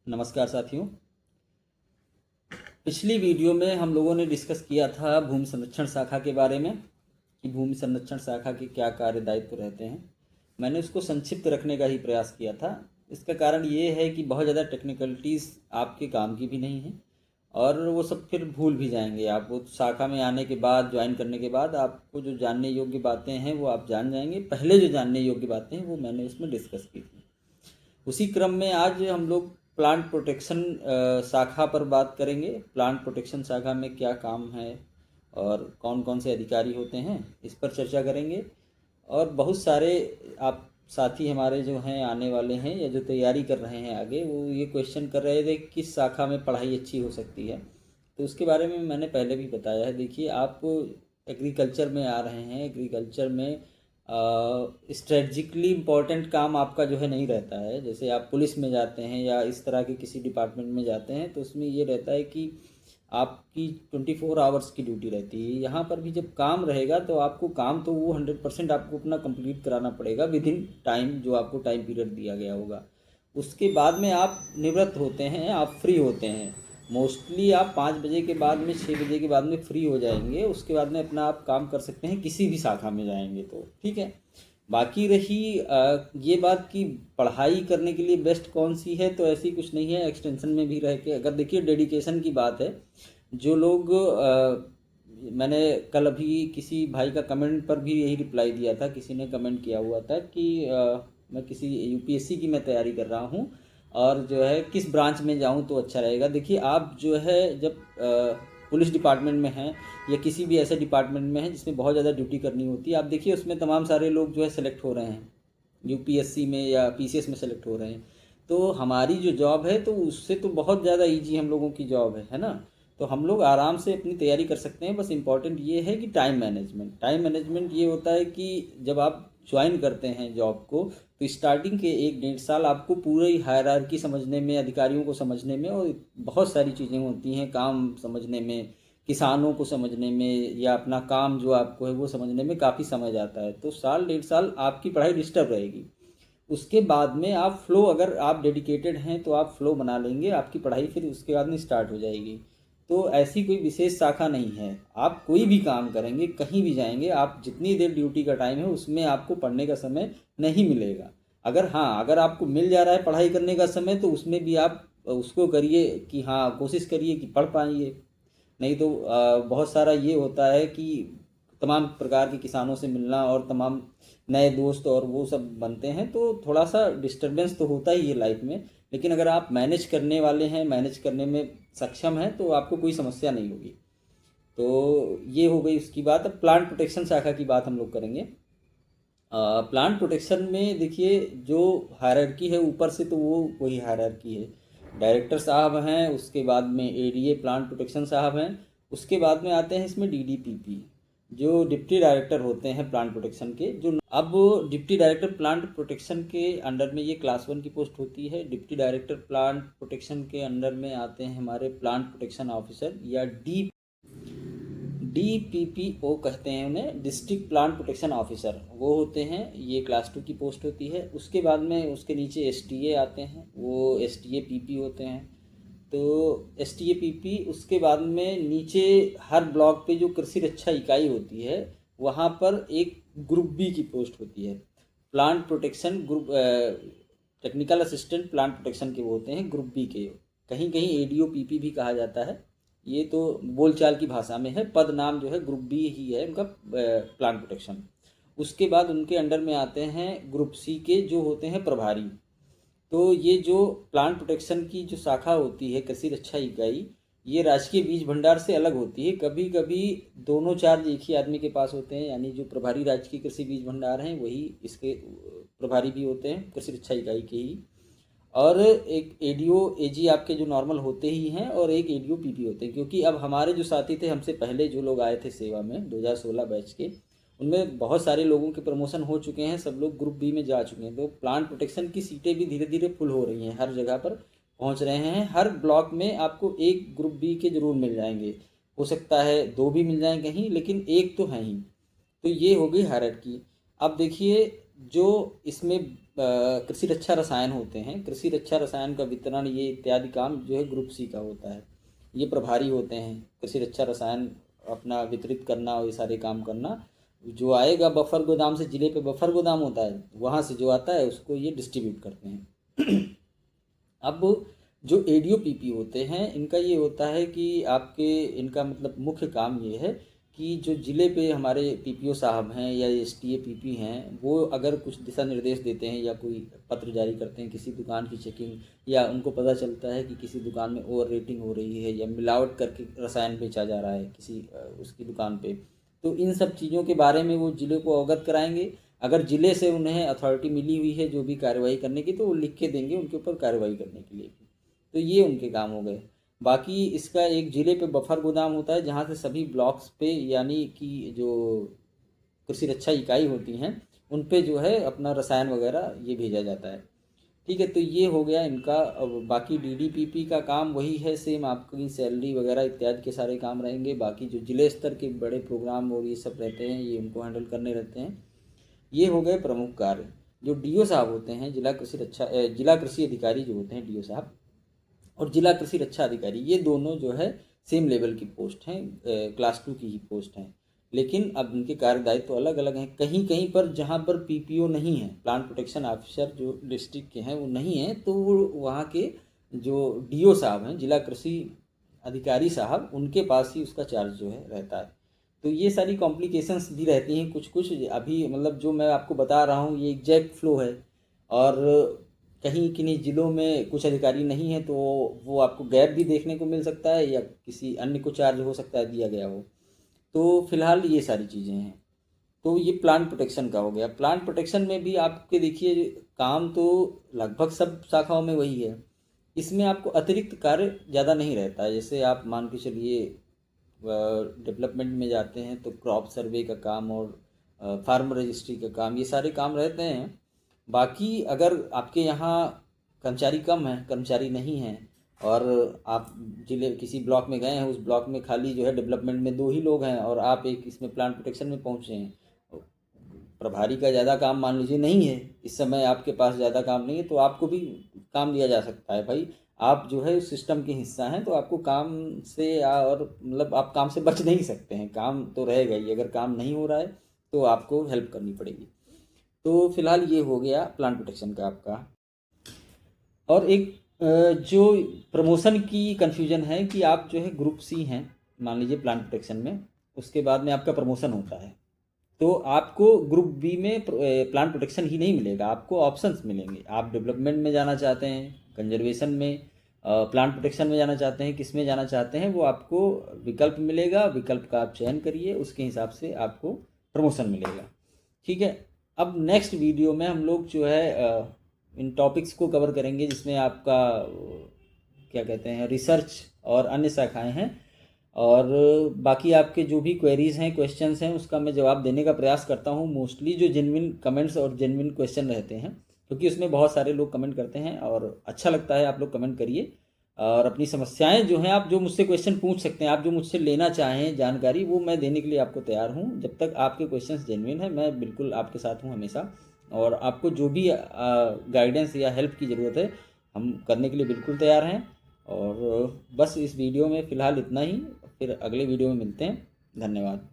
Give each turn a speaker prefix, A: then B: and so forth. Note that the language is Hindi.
A: नमस्कार साथियों। पिछली वीडियो में हम लोगों ने डिस्कस किया था भूमि संरक्षण शाखा के बारे में कि भूमि संरक्षण शाखा के क्या कार्य दायित्व रहते हैं। मैंने उसको संक्षिप्त रखने का ही प्रयास किया था। इसका कारण ये है कि बहुत ज़्यादा टेक्निकलिटीज़ आपके काम की भी नहीं है और वो सब फिर भूल भी जाएंगे आप। वो शाखा में आने के बाद, ज्वाइन करने के बाद आपको जो जानने योग्य बातें हैं वो आप जान जाएंगे। पहले जो जानने योग्य बातें हैं वो मैंने उसमें डिस्कस की थी। उसी क्रम में आज हम लोग प्लांट प्रोटेक्शन शाखा पर बात करेंगे। प्लांट प्रोटेक्शन शाखा में क्या काम है और कौन कौन से अधिकारी होते हैं, इस पर चर्चा करेंगे। और बहुत सारे आप साथी हमारे जो हैं आने वाले हैं या जो तैयारी कर रहे हैं आगे, वो ये क्वेश्चन कर रहे थे किस शाखा में पढ़ाई अच्छी हो सकती है। तो उसके बारे में मैंने पहले भी बताया है। देखिए, आप एग्रीकल्चर में आ रहे हैं, एग्रीकल्चर में स्ट्रेटजिकली इम्पॉर्टेंट काम आपका जो है नहीं रहता है। जैसे आप पुलिस में जाते हैं या इस तरह के किसी डिपार्टमेंट में जाते हैं तो उसमें ये रहता है कि आपकी 24 आवर्स की ड्यूटी रहती है। यहाँ पर भी जब काम रहेगा तो आपको काम तो वो 100% आपको अपना कंप्लीट कराना पड़ेगा विद इन टाइम, जो आपको टाइम पीरियड दिया गया होगा। उसके बाद में आप निवृत्त होते हैं, आप फ्री होते हैं। मोस्टली आप 5 बजे के बाद में, 6 बजे के बाद में फ्री हो जाएंगे। उसके बाद में अपना आप काम कर सकते हैं, किसी भी शाखा में जाएंगे तो ठीक है। बाकी रही ये बात कि पढ़ाई करने के लिए बेस्ट कौन सी है, तो ऐसी कुछ नहीं है। एक्सटेंशन में भी रह के अगर देखिए डेडिकेशन की बात है, जो लोग मैंने कल अभी किसी भाई का कमेंट पर भी यही रिप्लाई दिया था। किसी ने कमेंट किया हुआ था कि मैं किसी यूपीएससी की मैं तैयारी कर रहा हूँ और जो है किस ब्रांच में जाऊँ तो अच्छा रहेगा। देखिए, आप जो है जब पुलिस डिपार्टमेंट में हैं या किसी भी ऐसे डिपार्टमेंट में हैं जिसमें बहुत ज़्यादा ड्यूटी करनी होती है, आप देखिए उसमें तमाम सारे लोग जो है सेलेक्ट हो रहे हैं, यूपीएससी में या पीसीएस में सेलेक्ट हो रहे हैं। तो हमारी जो जॉब है तो उससे तो बहुत ज़्यादा ईजी हम लोगों की जॉब है ना। तो हम लोग आराम से अपनी तैयारी कर सकते हैं। बस इम्पॉर्टेंट ये है कि टाइम मैनेजमेंट ये होता है कि जब आप ज्वाइन करते हैं जॉब को तो स्टार्टिंग के 1 डेढ़ साल आपको पूरी हायरार्की समझने में, अधिकारियों को समझने में और बहुत सारी चीज़ें होती हैं, काम समझने में, किसानों को समझने में या अपना काम जो आपको है वो समझने में काफ़ी समय जाता है। तो साल डेढ़ साल आपकी पढ़ाई डिस्टर्ब रहेगी। उसके बाद में आप फ्लो, अगर आप डेडिकेटेड हैं तो आप फ्लो बना लेंगे, आपकी पढ़ाई फिर उसके बाद में स्टार्ट हो जाएगी। तो ऐसी कोई विशेष शाखा नहीं है। आप कोई भी काम करेंगे, कहीं भी जाएंगे, आप जितनी देर ड्यूटी का टाइम है उसमें आपको पढ़ने का समय नहीं मिलेगा। अगर आपको मिल जा रहा है पढ़ाई करने का समय तो उसमें भी आप उसको करिए कि हाँ, कोशिश करिए कि पढ़ पाइए। नहीं तो बहुत सारा ये होता है कि तमाम प्रकार के किसानों से मिलना और तमाम नए दोस्त और वो सब बनते हैं, तो थोड़ा सा डिस्टरबेंस तो होता ही है लाइफ में। लेकिन अगर आप मैनेज करने वाले हैं, मैनेज करने में सक्षम हैं, तो आपको कोई समस्या नहीं होगी। तो ये हो गई उसकी बात। अब प्लांट प्रोटेक्शन शाखा की बात हम लोग करेंगे। प्लांट प्रोटेक्शन में देखिए, जो हायरार्की है ऊपर से तो वो वही हायरार्की है। डायरेक्टर साहब हैं, उसके बाद में एडीए प्लांट प्रोटेक्शन साहब हैं, उसके बाद में आते हैं इसमें डीडीपीपी, जो डिप्टी डायरेक्टर होते हैं प्लांट प्रोटेक्शन के। जो अब डिप्टी डायरेक्टर प्लांट प्रोटेक्शन के अंडर में ये क्लास 1 की पोस्ट होती है। डिप्टी डायरेक्टर प्लांट प्रोटेक्शन के अंडर में आते हैं हमारे प्लांट प्रोटेक्शन ऑफिसर या डीपीपीओ कहते हैं उन्हें, डिस्ट्रिक्ट प्लांट प्रोटेक्शन ऑफिसर, वो होते हैं। ये क्लास 2 की पोस्ट होती है। उसके बाद में उसके नीचे एसटीए आते हैं, वो एसटीए पीपी होते हैं। तो एसटीए पीपी, उसके बाद में नीचे हर ब्लॉक पे जो कृषि रक्षा इकाई होती है वहाँ पर एक ग्रुप बी की पोस्ट होती है। Plant protection group, technical assistant plant protection के वो होते हैं ग्रुप बी के। कहीं कहीं एडीओ पीपी भी कहा जाता है। ये तो बोलचाल की भाषा में है, पद नाम जो है ग्रुप बी ही है उनका, प्लांट प्रोटेक्शन। उसके बाद उनके अंडर में आते हैं ग्रुप सी के, जो होते हैं प्रभारी। तो ये जो प्लांट प्रोटेक्शन की जो शाखा होती है, कृषि रक्षा इकाई, ये राजकीय बीज भंडार से अलग होती है। कभी कभी दोनों चार्ज एक ही आदमी के पास होते हैं, यानी जो प्रभारी राजकीय कृषि बीज भंडार हैं वही इसके प्रभारी भी होते हैं, कृषि रक्षा इकाई के ही। और एक एडीओ एजी आपके जो नॉर्मल होते ही हैं, और एक एडीओ पीपी होते हैं। क्योंकि अब हमारे जो साथी थे हमसे पहले जो लोग आए थे सेवा में 2016 बैच के, उनमें बहुत सारे लोगों के प्रमोशन हो चुके हैं, सब लोग ग्रुप बी में जा चुके हैं। तो प्लांट प्रोटेक्शन की सीटें भी धीरे धीरे फुल हो रही हैं, हर जगह पर पहुंच रहे हैं। हर ब्लॉक में आपको एक ग्रुप बी के जरूर मिल जाएंगे, हो सकता है 2 भी मिल जाएं कहीं, लेकिन एक तो है ही। तो ये हो गई हायरार्की। अब देखिए, जो इसमें कृषि रक्षा रसायन होते हैं, कृषि रक्षा रसायन का वितरण ये इत्यादि काम जो है ग्रुप सी का होता है। ये प्रभारी होते हैं कृषि रक्षा रसायन अपना वितरित करना और ये सारे काम करना। जो आएगा बफर गोदाम से, जिले पे बफर गोदाम होता है, वहाँ से जो आता है उसको ये डिस्ट्रीब्यूट करते हैं। अब जो एडीओ पीपी होते हैं, इनका ये होता है कि आपके इनका मतलब मुख्य काम ये है कि जो ज़िले पे हमारे पीपीओ साहब हैं या एसटीए पीपी हैं, वो अगर कुछ दिशा निर्देश देते हैं या कोई पत्र जारी करते हैं किसी दुकान की चेकिंग, या उनको पता चलता है कि किसी दुकान में ओवर रेटिंग हो रही है या मिलावट करके रसायन बेचा जा रहा है किसी उसकी दुकान पे, तो इन सब चीज़ों के बारे में वो ज़िले को अवगत कराएंगे। अगर ज़िले से उन्हें अथॉरिटी मिली हुई है जो भी कार्रवाई करने की, तो वो लिख के देंगे उनके ऊपर कार्रवाई करने के लिए। तो ये उनके काम हो गए। बाकी इसका एक ज़िले पे बफर गोदाम होता है जहाँ से सभी ब्लॉक्स पे, यानी कि जो कृषि रक्षा इकाई होती हैं उन पे जो है अपना रसायन वगैरह ये भेजा जाता है। ठीक है, तो ये हो गया इनका। अब बाकी डीडीपीपी का काम वही है, सेम आपकी सैलरी वगैरह इत्यादि के सारे काम रहेंगे। बाकी जो जिले स्तर के बड़े प्रोग्राम और ये सब रहते हैं, ये उनको हैंडल करने रहते हैं। ये हो गए प्रमुख कार्य। जो डीओ साहब होते हैं, जिला कृषि अधिकारी जो होते हैं डीओ साहब, और जिला कृषि रक्षा अधिकारी, ये दोनों जो है सेम लेवल की पोस्ट हैं, क्लास 2 की ही पोस्ट हैं। लेकिन अब उनके कार्य दायित्व तो अलग अलग हैं। कहीं कहीं पर जहाँ पर पीपीओ नहीं है, प्लांट प्रोटेक्शन ऑफिसर जो डिस्ट्रिक्ट के हैं वो नहीं हैं, तो वो वहाँ के जो डीओ साहब हैं, जिला कृषि अधिकारी साहब, उनके पास ही उसका चार्ज जो है रहता है। तो ये सारी कॉम्प्लिकेशंस भी रहती हैं कुछ कुछ। अभी मतलब जो मैं आपको बता रहा हूँ ये एग्जैक्ट फ्लो है, और कहीं किन्हीं ज़िलों में कुछ अधिकारी नहीं है तो वो आपको गैप भी देखने को मिल सकता है, या किसी अन्य को चार्ज हो सकता है दिया गया हो। तो फिलहाल ये सारी चीज़ें हैं। तो ये प्लांट प्रोटेक्शन का हो गया। प्लांट प्रोटेक्शन में भी आपके देखिए काम तो लगभग सब शाखाओं में वही है। इसमें आपको अतिरिक्त कार्य ज़्यादा नहीं रहता है। जैसे आप मान के चलिए डेवलपमेंट में जाते हैं तो क्रॉप सर्वे का काम और फार्म रजिस्ट्री का काम, ये सारे काम रहते हैं। बाकी अगर आपके यहाँ कर्मचारी कम है, कर्मचारी नहीं हैं, और आप जिले किसी ब्लॉक में गए हैं, उस ब्लॉक में खाली जो है डेवलपमेंट में 2 ही लोग हैं, और आप एक इसमें प्लांट प्रोटेक्शन में पहुँचे हैं, प्रभारी का ज़्यादा काम मान लीजिए नहीं है, इस समय आपके पास ज़्यादा काम नहीं है, तो आपको भी काम दिया जा सकता है। भाई आप जो है उस सिस्टम के हिस्सा हैं, तो आपको काम से और मतलब आप काम से बच नहीं सकते हैं, काम तो रहेगा ही। अगर काम नहीं हो रहा है तो आपको हेल्प करनी पड़ेगी। तो फिलहाल ये हो गया प्लांट प्रोटेक्शन का आपका। और एक जो प्रमोशन की कन्फ्यूजन है कि आप जो है ग्रुप सी हैं मान लीजिए प्लांट प्रोटेक्शन में, उसके बाद में आपका प्रमोशन होता है, तो आपको ग्रुप बी में प्लांट प्रोटेक्शन ही नहीं मिलेगा, आपको ऑप्शंस मिलेंगे। आप डेवलपमेंट में जाना चाहते हैं, कंजर्वेशन में, प्लांट प्रोटेक्शन में जाना चाहते हैं, किस में जाना चाहते हैं, वो आपको विकल्प मिलेगा। विकल्प का आप चयन करिए, उसके हिसाब से आपको प्रमोशन मिलेगा। ठीक है, अब नेक्स्ट वीडियो में हम लोग जो है इन टॉपिक्स को कवर करेंगे जिसमें आपका क्या कहते हैं रिसर्च और अन्य शाखाएं हैं, और बाकी आपके जो भी क्वेरीज़ हैं, क्वेश्चंस हैं, उसका मैं जवाब देने का प्रयास करता हूं। मोस्टली जो जेन्युइन कमेंट्स और जेन्युइन क्वेश्चन रहते हैं, क्योंकि उसमें बहुत सारे लोग कमेंट करते हैं और अच्छा लगता है, आप लोग कमेंट करिए। और अपनी समस्याएं जो हैं, आप जो मुझसे क्वेश्चन पूछ सकते हैं, आप जो मुझसे लेना चाहें जानकारी, वो मैं देने के लिए आपको तैयार हूं। जब तक आपके क्वेश्चंस जेन्युइन हैं, मैं बिल्कुल आपके साथ हूं हमेशा। और आपको जो भी गाइडेंस या हेल्प की ज़रूरत है, हम करने के लिए बिल्कुल तैयार हैं। और बस इस वीडियो में फ़िलहाल इतना ही, फिर अगले वीडियो में मिलते हैं। धन्यवाद।